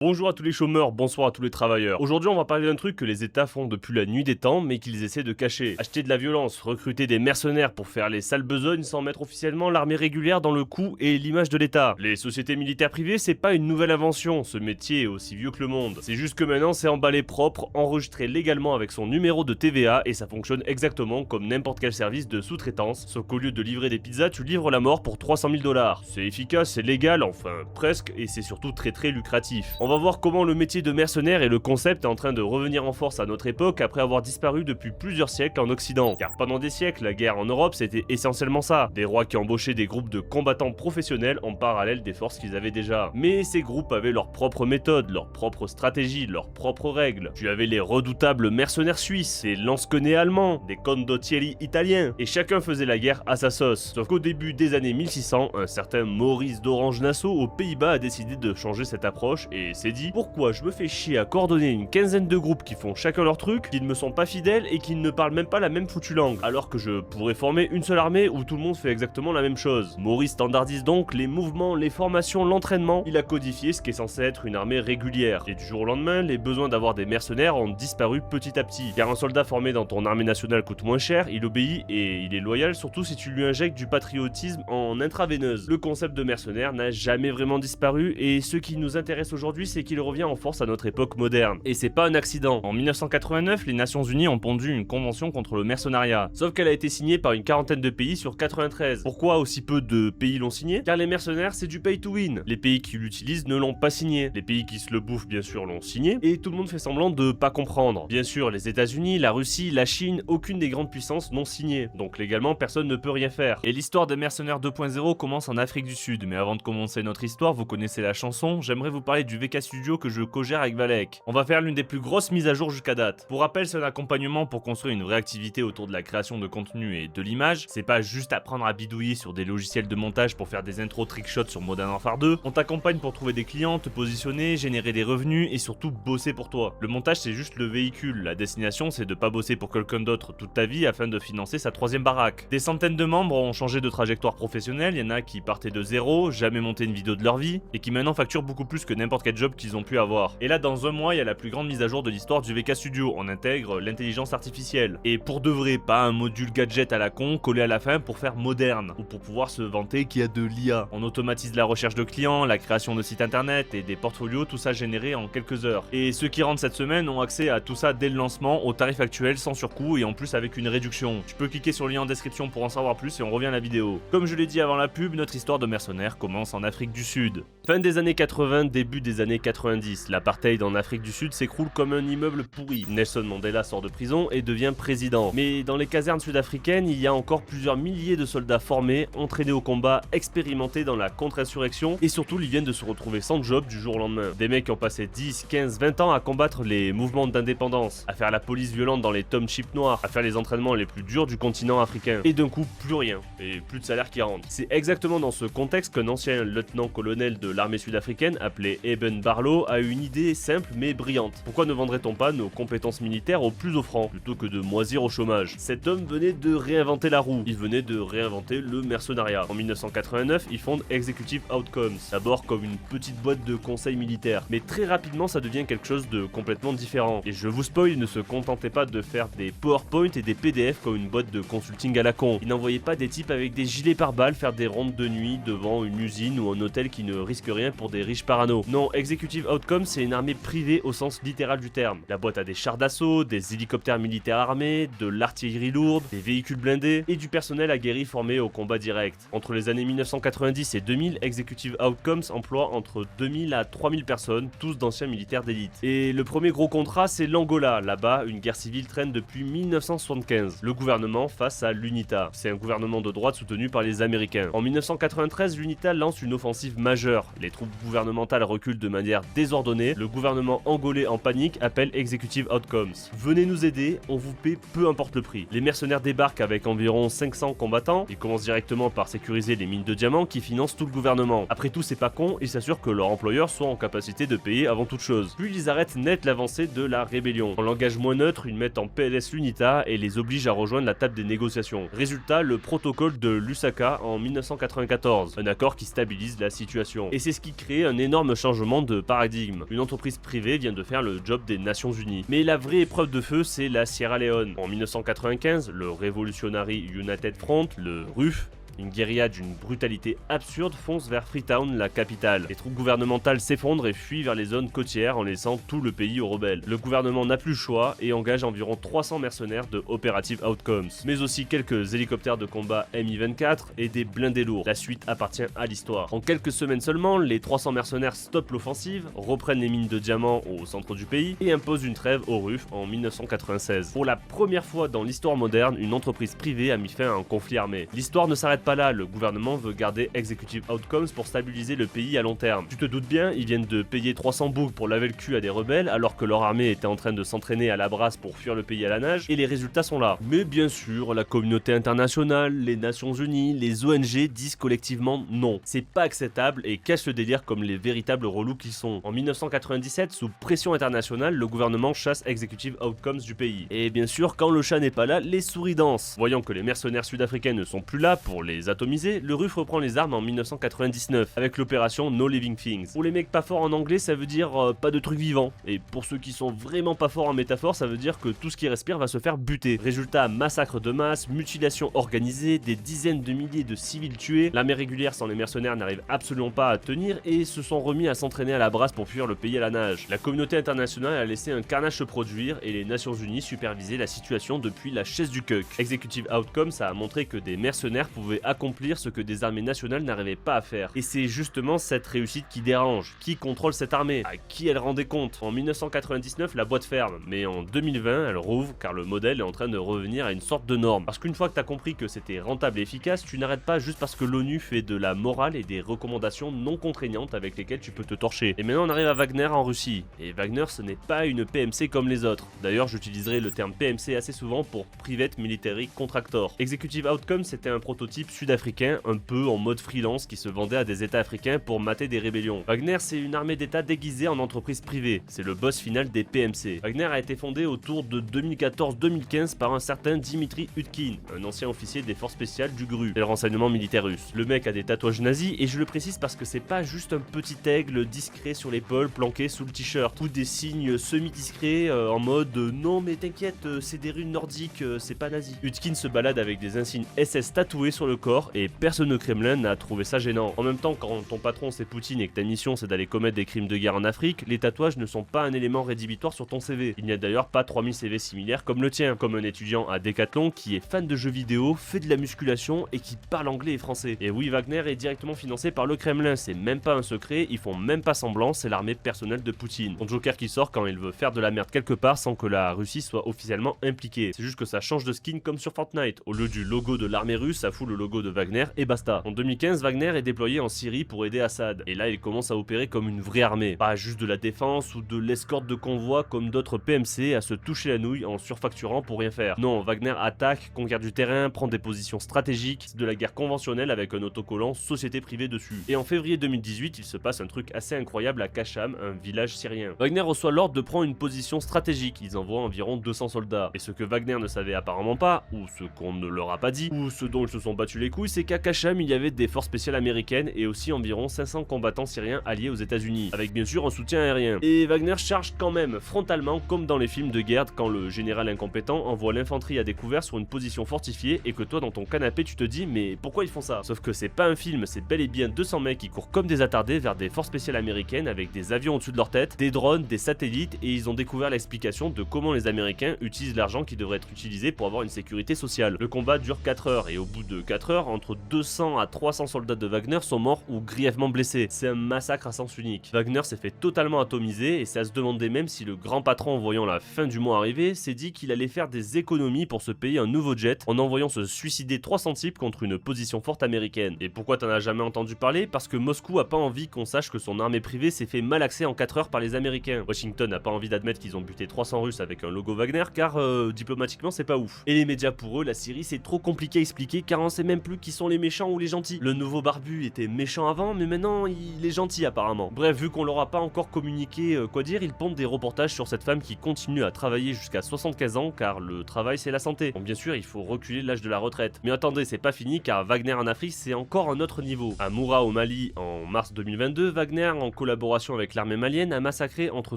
Bonjour à tous les chômeurs, bonsoir à tous les travailleurs. Aujourd'hui on va parler d'un truc que les états font depuis la nuit des temps mais qu'ils essaient de cacher. Acheter de la violence, recruter des mercenaires pour faire les sales besognes sans mettre officiellement l'armée régulière dans le coup et l'image de l'état. Les sociétés militaires privées c'est pas une nouvelle invention, ce métier est aussi vieux que le monde. C'est juste que maintenant c'est emballé propre, enregistré légalement avec son numéro de TVA et ça fonctionne exactement comme n'importe quel service de sous-traitance, sauf qu'au lieu de livrer des pizzas tu livres la mort pour 300 000 $. C'est efficace, c'est légal, enfin presque, et c'est surtout très lucratif. On va voir comment le métier de mercenaire et le concept est en train de revenir en force à notre époque après avoir disparu depuis plusieurs siècles en Occident. Car pendant des siècles, la guerre en Europe c'était essentiellement ça. Des rois qui embauchaient des groupes de combattants professionnels en parallèle des forces qu'ils avaient déjà. Mais ces groupes avaient leurs propres méthodes, leurs propres stratégies, leurs propres règles. Tu avais les redoutables mercenaires suisses, les lansquenets allemands, des condottieri italiens, et chacun faisait la guerre à sa sauce. Sauf qu'au début des années 1600, un certain Maurice d'Orange-Nassau aux Pays-Bas a décidé de changer cette approche et s'est dit: pourquoi je me fais chier à coordonner une quinzaine de groupes qui font chacun leur truc, qui ne me sont pas fidèles et qui ne parlent même pas la même foutue langue, alors que je pourrais former une seule armée où tout le monde fait exactement la même chose. Maurice standardise donc les mouvements, les formations, l'entraînement, il a codifié ce qui est censé être une armée régulière. Et du jour au lendemain, les besoins d'avoir des mercenaires ont disparu petit à petit, car un soldat formé dans ton armée nationale coûte moins cher, il obéit et il est loyal surtout si tu lui injectes du patriotisme en intraveineuse. Le concept de mercenaire n'a jamais vraiment disparu et ce qui nous intéresse aujourd'hui c'est qu'il revient en force à notre époque moderne. Et c'est pas un accident. En 1989, les Nations Unies ont pondu une convention contre le mercenariat. Sauf qu'elle a été signée par une quarantaine de pays sur 93. Pourquoi aussi peu de pays l'ont signée? Car les mercenaires c'est du pay to win. Les pays qui l'utilisent ne l'ont pas signé. Les pays qui se le bouffent bien sûr l'ont signé. Et tout le monde fait semblant de pas comprendre. Bien sûr, les États-Unis, la Russie, la Chine, aucune des grandes puissances n'ont signé. Donc légalement personne ne peut rien faire. Et l'histoire des mercenaires 2.0 commence en Afrique du Sud. Mais avant de commencer notre histoire, vous connaissez la chanson, j'aimerais vous parler du VK Studio que je co-gère avec Valek. On va faire l'une des plus grosses mises à jour jusqu'à date. Pour rappel, c'est un accompagnement pour construire une vraie activité autour de la création de contenu et de l'image. C'est pas juste apprendre à bidouiller sur des logiciels de montage pour faire des intros trickshots sur Modern Warfare 2. On t'accompagne pour trouver des clients, te positionner, générer des revenus et surtout bosser pour toi. Le montage c'est juste le véhicule. La destination c'est de pas bosser pour quelqu'un d'autre toute ta vie afin de financer sa troisième baraque. Des centaines de membres ont changé de trajectoire professionnelle. Il y en a qui partaient de zéro, jamais monté une vidéo de leur vie et qui maintenant facturent beaucoup plus que n'importe quel job qu'ils ont pu avoir. Et là dans un mois il y a la plus grande mise à jour de l'histoire du VK Studio, on intègre l'intelligence artificielle. Et pour de vrai, pas un module gadget à la con collé à la fin pour faire moderne, ou pour pouvoir se vanter qu'il y a de l'IA. On automatise la recherche de clients, la création de sites internet et des portfolios, tout ça généré en quelques heures. Et ceux qui rentrent cette semaine ont accès à tout ça dès le lancement, au tarif actuel, sans surcoût et en plus avec une réduction. Tu peux cliquer sur le lien en description pour en savoir plus et on revient à la vidéo. Comme je l'ai dit avant la pub, notre histoire de mercenaires commence en Afrique du Sud. Fin des années 80, début des années 90, l'apartheid en Afrique du Sud s'écroule comme un immeuble pourri. Nelson Mandela sort de prison et devient président. Mais dans les casernes sud-africaines, il y a encore plusieurs milliers de soldats formés, entraînés au combat, expérimentés dans la contre-insurrection et surtout ils viennent de se retrouver sans job du jour au lendemain. Des mecs qui ont passé 10, 15, 20 ans à combattre les mouvements d'indépendance, à faire la police violente dans les townships noirs, à faire les entraînements les plus durs du continent africain. Et d'un coup, plus rien. Et plus de salaire qui rentre. C'est exactement dans ce contexte qu'un ancien lieutenant-colonel de l'armée sud-africaine, appelé Eben Barlow, a eu une idée simple mais brillante. Pourquoi ne vendrait-on pas nos compétences militaires aux plus offrants, plutôt que de moisir au chômage? Cet homme venait de réinventer la roue. Il venait de réinventer le mercenariat. En 1989, il fonde Executive Outcomes, d'abord comme une petite boîte de conseil militaire. Mais très rapidement, ça devient quelque chose de complètement différent. Et je vous spoil, il ne se contentait pas de faire des PowerPoint et des PDF comme une boîte de consulting à la con. Il n'envoyait pas des types avec des gilets pare-balles faire des rondes de nuit devant une usine ou un hôtel qui ne risque rien pour des riches parano. Non, Executive Outcomes, c'est une armée privée au sens littéral du terme. La boîte a des chars d'assaut, des hélicoptères militaires armés, de l'artillerie lourde, des véhicules blindés et du personnel aguerri formé au combat direct. Entre les années 1990 et 2000, Executive Outcomes emploie entre 2000 à 3000 personnes, tous d'anciens militaires d'élite. Et le premier gros contrat, c'est l'Angola. Là-bas, une guerre civile traîne depuis 1975. Le gouvernement face à l'UNITA. C'est un gouvernement de droite soutenu par les Américains. En 1993, l'UNITA lance une offensive majeure. Les troupes gouvernementales reculent de manière désordonnée. Le gouvernement angolais en panique appelle Executive Outcomes. Venez nous aider, on vous paie peu importe le prix. Les mercenaires débarquent avec environ 500 combattants. Ils commencent directement par sécuriser les mines de diamants qui financent tout le gouvernement. Après tout, c'est pas con, ils s'assurent que leurs employeurs soient en capacité de payer avant toute chose. Puis ils arrêtent net l'avancée de la rébellion. En langage moins neutre, ils mettent en PLS l'UNITA et les obligent à rejoindre la table des négociations. Résultat, le protocole de Lusaka en 1994, un accord qui stabilise la situation. Et c'est ce qui crée un énorme changement de de paradigme. Une entreprise privée vient de faire le job des Nations Unies. Mais la vraie épreuve de feu, c'est la Sierra Leone. En 1995, le Revolutionary United Front, le RUF, une guérilla d'une brutalité absurde fonce vers Freetown, la capitale. Les troupes gouvernementales s'effondrent et fuient vers les zones côtières en laissant tout le pays aux rebelles. Le gouvernement n'a plus le choix et engage environ 300 mercenaires de Operative Outcomes, mais aussi quelques hélicoptères de combat Mi-24 et des blindés lourds. La suite appartient à l'histoire. En quelques semaines seulement, les 300 mercenaires stoppent l'offensive, reprennent les mines de diamants au centre du pays et imposent une trêve au RUF en 1996. Pour la première fois dans l'histoire moderne, une entreprise privée a mis fin à un conflit armé. L'histoire ne s'arrête pas là, le gouvernement veut garder Executive Outcomes pour stabiliser le pays à long terme. Tu te doutes bien, ils viennent de payer 300 boucs pour laver le cul à des rebelles alors que leur armée était en train de s'entraîner à la brasse pour fuir le pays à la nage, et les résultats sont là. Mais bien sûr, la communauté internationale, les Nations Unies, les ONG disent collectivement non. C'est pas acceptable et cachent le délire comme les véritables relous qu'ils sont. En 1997, sous pression internationale, le gouvernement chasse Executive Outcomes du pays. Et bien sûr, quand le chat n'est pas là, les souris dansent. Voyant que les mercenaires sud-africains ne sont plus là pour les atomiser, le RUF reprend les armes en 1999 avec l'opération No Living Things. Pour les mecs pas forts en anglais, ça veut dire pas de trucs vivants. Et pour ceux qui sont vraiment pas forts en métaphore, ça veut dire que tout ce qui respire va se faire buter. Résultat, massacre de masse, mutilation organisée, des dizaines de milliers de civils tués. L'armée régulière sans les mercenaires n'arrive absolument pas à tenir et se sont remis à s'entraîner à la brasse pour fuir le pays à la nage. La communauté internationale a laissé un carnage se produire et les Nations Unies supervisaient la situation depuis la chaise du cuck. Executive Outcomes a montré que des mercenaires pouvaient accomplir ce que des armées nationales n'arrivaient pas à faire. Et c'est justement cette réussite qui dérange. Qui contrôle cette armée? À qui elle rendait compte? En 1999, la boîte ferme, mais en 2020, elle rouvre car le modèle est en train de revenir à une sorte de norme. Parce qu'une fois que t'as compris que c'était rentable et efficace, tu n'arrêtes pas juste parce que l'ONU fait de la morale et des recommandations non contraignantes avec lesquelles tu peux te torcher. Et maintenant on arrive à Wagner en Russie. Et Wagner, ce n'est pas une PMC comme les autres. D'ailleurs, j'utiliserai le terme PMC assez souvent pour Private Military Contractor. Executive Outcomes, c'était un prototype sud-africain un peu en mode freelance qui se vendait à des états africains pour mater des rébellions. Wagner, c'est une armée d'état déguisée en entreprise privée. C'est le boss final des PMC. Wagner a été fondé autour de 2014-2015 par un certain Dimitri Utkin, un ancien officier des forces spéciales du GRU, et le renseignement militaire russe. Le mec a des tatouages nazis et je le précise parce que c'est pas juste un petit aigle discret sur l'épaule planqué sous le t-shirt ou des signes semi-discrets en mode non mais t'inquiète, c'est des runes nordiques, c'est pas nazi. Utkin se balade avec des insignes SS tatoués sur le corps et personne au Kremlin n'a trouvé ça gênant. En même temps, quand ton patron c'est Poutine et que ta mission c'est d'aller commettre des crimes de guerre en Afrique, les tatouages ne sont pas un élément rédhibitoire sur ton CV. Il n'y a d'ailleurs pas 3000 CV similaires comme le tien, comme un étudiant à Decathlon qui est fan de jeux vidéo, fait de la musculation et qui parle anglais et français. Et oui, Wagner est directement financé par le Kremlin, c'est même pas un secret, ils font même pas semblant, c'est l'armée personnelle de Poutine. Ton Joker qui sort quand il veut faire de la merde quelque part sans que la Russie soit officiellement impliquée. C'est juste que ça change de skin comme sur Fortnite. Au lieu du logo de l'armée russe, ça fout le logo de Wagner et basta. En 2015, Wagner est déployé en Syrie pour aider Assad. Et là, il commence à opérer comme une vraie armée. Pas juste de la défense ou de l'escorte de convoi comme d'autres PMC à se toucher la nouille en surfacturant pour rien faire. Non, Wagner attaque, conquiert du terrain, prend des positions stratégiques, c'est de la guerre conventionnelle avec un autocollant société privée dessus. Et en février 2018, il se passe un truc assez incroyable à Kacham, un village syrien. Wagner reçoit l'ordre de prendre une position stratégique. Ils envoient environ 200 soldats. Et ce que Wagner ne savait apparemment pas, ou ce qu'on ne leur a pas dit, ou ce dont ils se sont battus les couilles, c'est qu'à Kacham, il y avait des forces spéciales américaines et aussi environ 500 combattants syriens alliés aux États-Unis, avec bien sûr un soutien aérien. Et Wagner charge quand même frontalement comme dans les films de guerre quand le général incompétent envoie l'infanterie à découvert sur une position fortifiée et que toi dans ton canapé tu te dis mais pourquoi ils font ça? Sauf que c'est pas un film, c'est bel et bien 200 mecs qui courent comme des attardés vers des forces spéciales américaines avec des avions au-dessus de leur tête, des drones, des satellites, et ils ont découvert l'explication de comment les Américains utilisent l'argent qui devrait être utilisé pour avoir une sécurité sociale. Le combat dure 4 heures et au bout de 4 heures, entre 200 à 300 soldats de Wagner sont morts ou grièvement blessés. C'est un massacre à sens unique. Wagner s'est fait totalement atomiser et c'est à se demander même si le grand patron, en voyant la fin du mois arriver, s'est dit qu'il allait faire des économies pour se payer un nouveau jet en envoyant se suicider 300 types contre une position forte américaine. Et pourquoi t'en as jamais entendu parler? Parce que Moscou a pas envie qu'on sache que son armée privée s'est fait malaxer en 4 heures par les Américains. Washington n'a pas envie d'admettre qu'ils ont buté 300 Russes avec un logo Wagner car diplomatiquement c'est pas ouf. Et les médias pour eux, la Syrie c'est trop compliqué à expliquer car on sait même plus qui sont les méchants ou les gentils. Le nouveau barbu était méchant avant, mais maintenant il est gentil apparemment. Bref, vu qu'on leur a pas encore communiqué quoi dire, ils pondent des reportages sur cette femme qui continue à travailler jusqu'à 75 ans car le travail c'est la santé. Bon, bien sûr, il faut reculer l'âge de la retraite. Mais attendez, c'est pas fini car Wagner en Afrique c'est encore un autre niveau. À Moura au Mali, en mars 2022, Wagner, en collaboration avec l'armée malienne, a massacré entre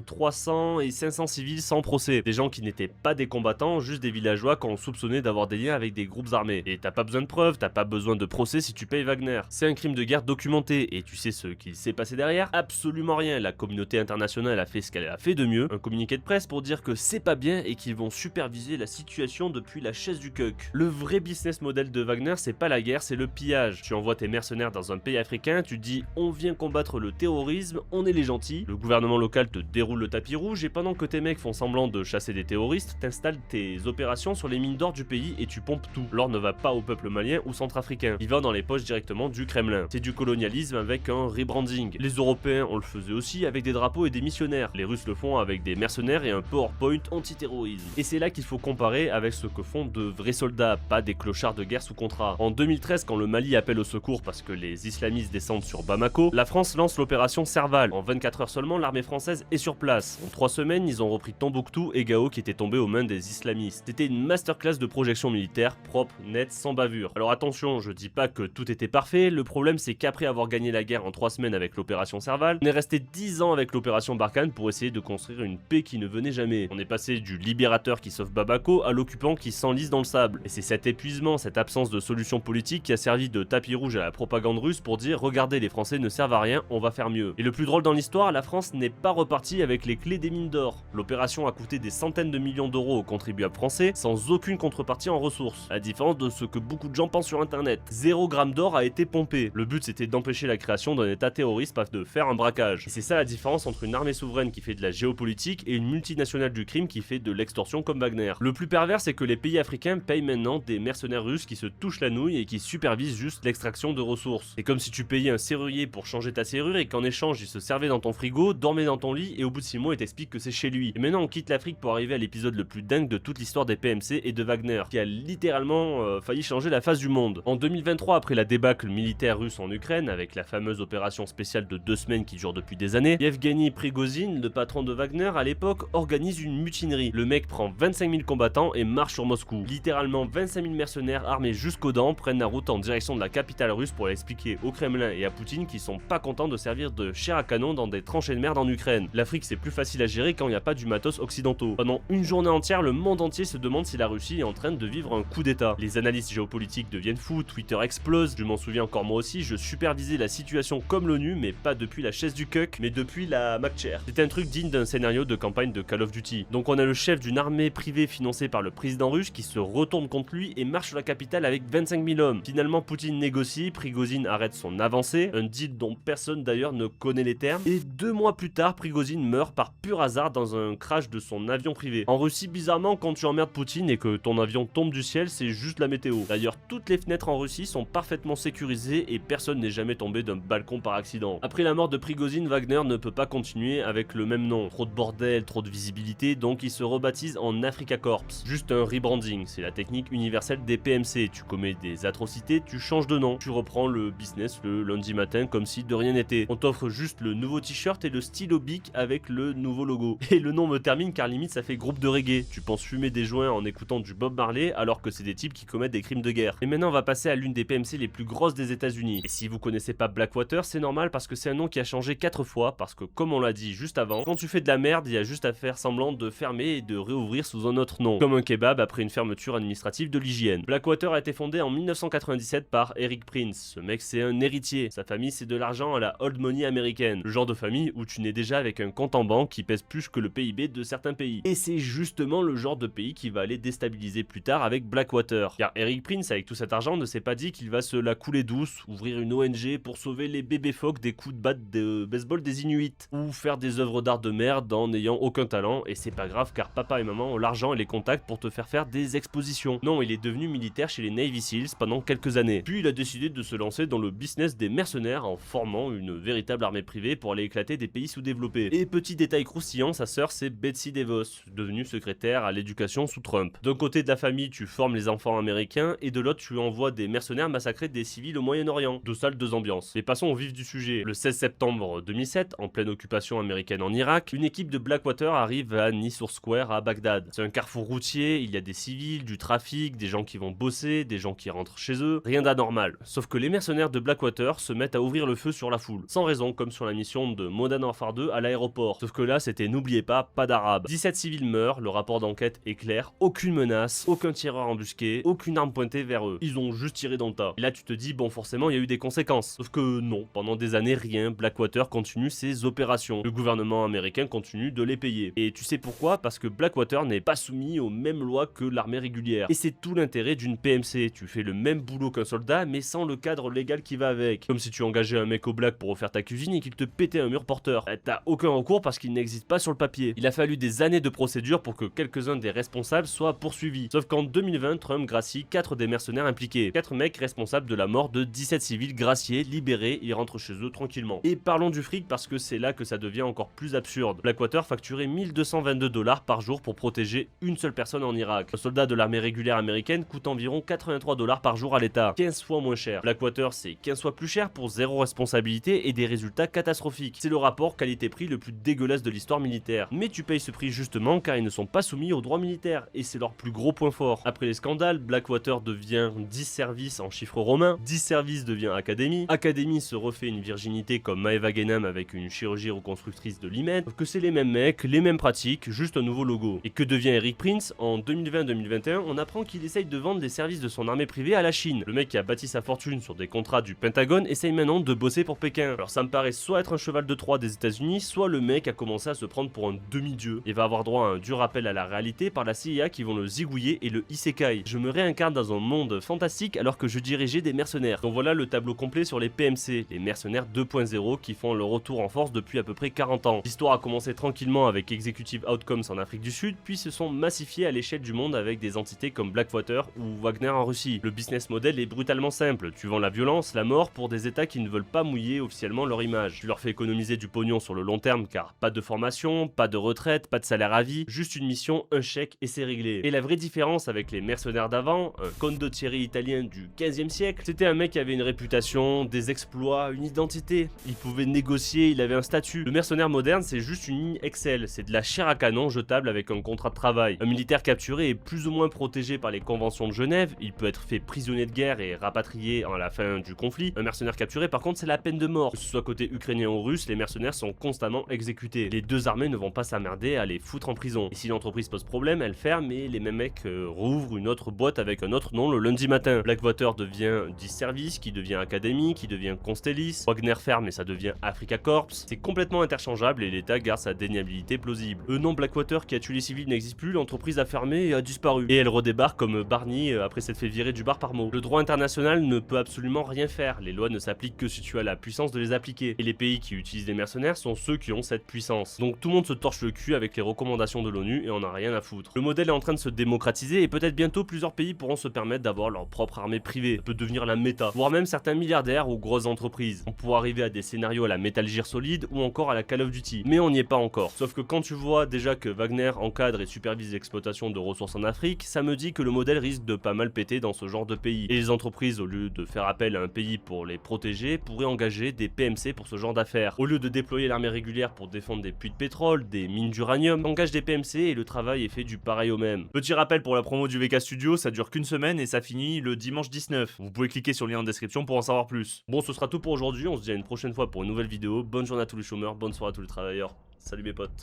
300 et 500 civils sans procès. Des gens qui n'étaient pas des combattants, juste des villageois qu'on soupçonnait d'avoir des liens avec des groupes armés. Et t'as pas besoin de preuves, t'as pas besoin de procès si tu payes Wagner. C'est un crime de guerre documenté. Et tu sais ce qu'il s'est passé derrière? Absolument rien. La communauté internationale a fait ce qu'elle a fait de mieux. Un communiqué de presse pour dire que c'est pas bien et qu'ils vont superviser la situation depuis la chaise du coq. Le vrai business model de Wagner, c'est pas la guerre, c'est le pillage. Tu envoies tes mercenaires dans un pays africain, tu dis on vient combattre le terrorisme, on est les gentils. Le gouvernement local te déroule le tapis rouge et pendant que tes mecs font semblant de chasser des terroristes, t'installes tes opérations sur les mines d'or du pays et tu pompes tout. L'or ne va pas au peuple malien ou centrafricain, il va dans les poches directement du Kremlin. C'est du colonialisme avec un rebranding. Les Européens on le faisait aussi avec des drapeaux et des missionnaires. Les Russes le font avec des mercenaires et un PowerPoint anti-terrorisme. Et c'est là qu'il faut comparer avec ce que font de vrais soldats, pas des clochards de guerre sous contrat. En 2013, quand le Mali appelle au secours parce que les islamistes descendent sur Bamako, la France lance l'opération Serval. En 24 heures seulement, l'armée française est sur place. En 3 semaines, ils ont repris Tombouctou et Gao qui étaient tombés aux mains des islamistes. C'était une masterclass de projection militaire, propre, nette, sans bavure. Alors attention, je dis pas que tout était parfait, le problème c'est qu'après avoir gagné la guerre en 3 semaines avec l'opération Serval, on est resté 10 ans avec l'opération Barkhane pour essayer de construire une paix qui ne venait jamais. On est passé du libérateur qui sauve Bamako à l'occupant qui s'enlise dans le sable. Et c'est cet épuisement, cette absence de solution politique qui a servi de tapis rouge à la propagande russe pour dire regardez, les Français ne servent à rien, on va faire mieux. Et le plus drôle dans l'histoire, la France n'est pas repartie avec les clés des mines d'or. L'opération a coûté des centaines de millions d'euros aux contribuables français sans aucune contrepartie en ressources. À la différence de ce que beaucoup de gens pensent sur internet. 0 g d'or a été pompé. Le but c'était d'empêcher la création d'un état terroriste, pas de faire un braquage. Et c'est ça la différence entre une armée souveraine qui fait de la géopolitique et une multinationale du crime qui fait de l'extorsion comme Wagner. Le plus pervers c'est que les pays africains payent maintenant des mercenaires russes qui se touchent la nouille et qui supervisent juste l'extraction de ressources. C'est comme si tu payais un serrurier pour changer ta serrure et qu'en échange il se servait dans ton frigo, dormait dans ton lit et au bout de 6 mois il t'explique que c'est chez lui. Et maintenant on quitte l'Afrique pour arriver à l'épisode le plus dingue de toute l'histoire des PMC et de Wagner, qui a littéralement failli changer la face du monde. En 2023, après la débâcle militaire russe en Ukraine, avec la fameuse opération spéciale de 2 semaines qui dure depuis des années, Yevgeny Prigozhin, le patron de Wagner à l'époque, organise une mutinerie. Le mec prend 25 000 combattants et marche sur Moscou. Littéralement 25 000 mercenaires armés jusqu'aux dents prennent la route en direction de la capitale russe pour expliquer au Kremlin et à Poutine qu'ils sont pas contents de servir de chair à canon dans des tranchées de merde en Ukraine. L'Afrique c'est plus facile à gérer quand il n'y a pas du matos occidentaux. Pendant une journée entière, le monde entier se demande si la Russie est en train de vivre un coup d'état. Les analystes géopolitiques deviennent fous, Twitter explose, je m'en souviens encore moi aussi, je supervisais la situation comme l'ONU, mais pas depuis la chaise du cuck, mais depuis la MacChair. C'était un truc digne d'un scénario de campagne de Call of Duty. Donc on a le chef d'une armée privée financée par le président russe qui se retourne contre lui et marche sur la capitale avec 25 000 hommes. Finalement Poutine négocie, Prigozhin arrête son avancée, un deal dont personne d'ailleurs ne connaît les termes, et 2 mois plus tard Prigozhin meurt par pur hasard dans un crash de son avion privé. En Russie, bizarrement, quand tu emmerdes Poutine et que ton avion tombe du ciel, c'est juste la météo. D'ailleurs, toutes les fenêtres en Russie sont parfaitement sécurisées et personne n'est jamais tombé d'un balcon par accident. Après la mort de Prigozhin, Wagner ne peut pas continuer avec le même nom. Trop de bordel, trop de visibilité, donc il se rebaptise en Africa Corps. Juste un rebranding, c'est la technique universelle des PMC. Tu commets des atrocités, tu changes de nom. Tu reprends le business le lundi matin comme si de rien n'était. On t'offre juste le nouveau t-shirt et le stylo bic avec le nouveau logo. Et le nom me termine car limite ça fait groupe de reggae. Tu penses fumer des joints en écoutant du Bob Marley alors que c'est des types qui commettent des crimes de guerre. Et maintenant on va passer à l'une des PMC les plus grosses des États-Unis. Et si vous connaissez pas Blackwater, c'est normal parce que c'est un nom qui a changé 4 fois, parce que comme on l'a dit juste avant, quand tu fais de la merde, il y a juste à faire semblant de fermer et de réouvrir sous un autre nom, comme un kebab après une fermeture administrative de l'hygiène. Blackwater a été fondé en 1997 par Eric Prince. Ce mec c'est un héritier, sa famille c'est de l'argent à la old money américaine, le genre de famille où tu nais déjà avec un compte en banque qui pèse plus que le PIB de certains pays. Et c'est justement le genre de pays qui va aller déstabiliser plus tard avec Blackwater. Car Eric Prince, avec tout cet argent, ne s'est pas dit qu'il va se la couler douce, ouvrir une ONG pour sauver les bébés phoques des coups de batte de baseball des Inuits, ou faire des œuvres d'art de merde en n'ayant aucun talent, et c'est pas grave car papa et maman ont l'argent et les contacts pour te faire des expositions. Non, il est devenu militaire chez les Navy Seals pendant quelques années. Puis il a décidé de se lancer dans le business des mercenaires en formant une véritable armée privée pour aller éclater des pays sous-développés. Et petit détail croustillant, sa sœur c'est Betsy DeVos, devenue secrétaire à l'éducation sous Trump. D'un côté de la famille, tu formes les enfants américains et de l'autre tu envoie des mercenaires massacrer des civils au Moyen-Orient. Deux salles, deux ambiances. Mais passons au vif du sujet. Le 16 septembre 2007, en pleine occupation américaine en Irak, une équipe de Blackwater arrive à Nisour Square à Bagdad. C'est un carrefour routier, il y a des civils, du trafic, des gens qui vont bosser, des gens qui rentrent chez eux. Rien d'anormal. Sauf que les mercenaires de Blackwater se mettent à ouvrir le feu sur la foule. Sans raison, comme sur la mission de Modern Warfare 2 à l'aéroport. Sauf que là, c'était n'oubliez pas d'arabe. 17 civils meurent, le rapport d'enquête est clair, aucune menace, aucun tireur embusqué, aucune arme pointée vers eux. Ils ont juste tiré dans le tas. Et là, tu te dis, bon, forcément, il y a eu des conséquences. Sauf que non, pendant des années, rien. Blackwater continue ses opérations. Le gouvernement américain continue de les payer. Et tu sais pourquoi? Parce que Blackwater n'est pas soumis aux mêmes lois que l'armée régulière. Et c'est tout l'intérêt d'une PMC. Tu fais le même boulot qu'un soldat, mais sans le cadre légal qui va avec. Comme si tu engageais un mec au black pour refaire ta cuisine et qu'il te pétait un mur porteur. T'as aucun recours parce qu'il n'existe pas sur le papier. Il a fallu des années de procédure pour que quelques-uns des responsables soient poursuivis. Sauf qu'en 2020, Trump gracie 4 des mercenaires impliqués. 4 mecs responsables de la mort de 17 civils graciés, libérés, ils rentrent chez eux tranquillement. Et parlons du fric parce que c'est là que ça devient encore plus absurde. Blackwater facturait 1222 $ par jour pour protéger une seule personne en Irak. Un soldat de l'armée régulière américaine coûte environ 83 $ par jour à l'État, 15 fois moins cher. Blackwater c'est 15 fois plus cher pour zéro responsabilité et des résultats catastrophiques. C'est le rapport qualité-prix le plus dégueulasse de l'histoire militaire. Mais tu payes ce prix justement car ils ne sont pas soumis au droit militaire et c'est leur plus gros point fort. Après les scandales, Blackwater devient 10 services en chiffres romains, 10 services devient Academy, Academy se refait une virginité comme Maeva Genam avec une chirurgie reconstructrice de l'hymen, sauf que c'est les mêmes mecs, les mêmes pratiques, juste un nouveau logo. Et que devient Eric Prince? En 2020-2021, on apprend qu'il essaye de vendre les services de son armée privée à la Chine. Le mec qui a bâti sa fortune sur des contrats du Pentagone essaye maintenant de bosser pour Pékin. Alors ça me paraît soit être un cheval de Troie des États-Unis, soit le mec a commencé à se prendre pour un demi-dieu et va avoir droit à un dur rappel à la réalité par la CIA qui vont le zigouiller et le isekai. Je me réincarne dans un monde fantastique alors que je dirigeais des mercenaires. Donc voilà le tableau complet sur les PMC, les mercenaires 2.0 qui font leur retour en force depuis à peu près 40 ans. L'histoire a commencé tranquillement avec Executive Outcomes en Afrique du Sud, puis se sont massifiés à l'échelle du monde avec des entités comme Blackwater ou Wagner en Russie. Le business model est brutalement simple, tu vends la violence, la mort pour des états qui ne veulent pas mouiller officiellement leur image. Tu leur fais économiser du pognon sur le long terme car pas de formation, pas de retraite, pas de salaire à vie, juste une mission, un chèque et c'est réglé. Et la vraie différence avec les mercenaires d'avant, un condottieri italien du 15e siècle, c'était un mec qui avait une réputation, des exploits, une identité. Il pouvait négocier, il avait un statut. Le mercenaire moderne, c'est juste une ligne Excel, c'est de la chair à canon jetable avec un contrat de travail. Un militaire capturé est plus ou moins protégé par les conventions de Genève, il peut être fait prisonnier de guerre et rapatrié à la fin du conflit. Un mercenaire capturé par contre c'est la peine de mort. Que ce soit côté ukrainien ou russe, les mercenaires sont constamment exécutés. Les deux armées ne vont pas s'emmerder à les foutre en prison. Et si l'entreprise pose problème, elle ferme et les mêmes mecs rouvrent une autre boîte avec un autre nom le lundi matin. Blackwater devient 10 services, qui devient Academy, qui devient Constellis, Wagner ferme et ça devient Africa Corps. C'est complètement interchangeable et l'État garde sa déniabilité plausible. Le nom Blackwater qui a tué les civils n'existe plus, l'entreprise a fermé et a disparu. Et elle redébarque comme Barney après s'être fait virer du bar par mot. Le droit international ne peut absolument rien faire, les lois ne s'appliquent que si tu as la puissance de les appliquer. Et les pays qui utilisent des mercenaires sont ceux qui ont cette puissance. Donc tout le monde se torche le cul avec les recommandations de l'ONU et on n'a rien à foutre. Le modèle est en train de se démocratiser et peut-être bientôt plusieurs pays pourront se permettre d'avoir leur propre armée privée. Ça peut devenir la méta, voire même certains milliardaires ou grosses entreprises. On pourra arriver à des scénarios à la Metal Gear Solid ou encore à la Call of Duty. Mais on n'y est pas encore. Sauf que quand tu vois déjà que Wagner encadre et supervise l'exploitation de ressources en Afrique, ça me dit que le modèle risque de pas mal péter dans ce genre de pays. Et les entreprises, au lieu de faire appel à un pays pour les protéger, pourraient engager des PMC pour ce genre d'affaires. Au lieu de déployer l'armée régulière pour défendre des puits de pétrole, des mines d'uranium, engage des PMC et le travail est fait du pareil au même. Petit rappel pour la promo du VK Studio, ça dure qu'une semaine et ça finit le dimanche 19. Vous pouvez cliquer sur le lien en description pour en savoir plus. Bon, ce sera tout pour aujourd'hui, on se dit à une prochaine fois pour une nouvelle vidéo. Bonne journée à tous les chômeurs, bonne soirée à tous les travailleurs. Salut mes potes.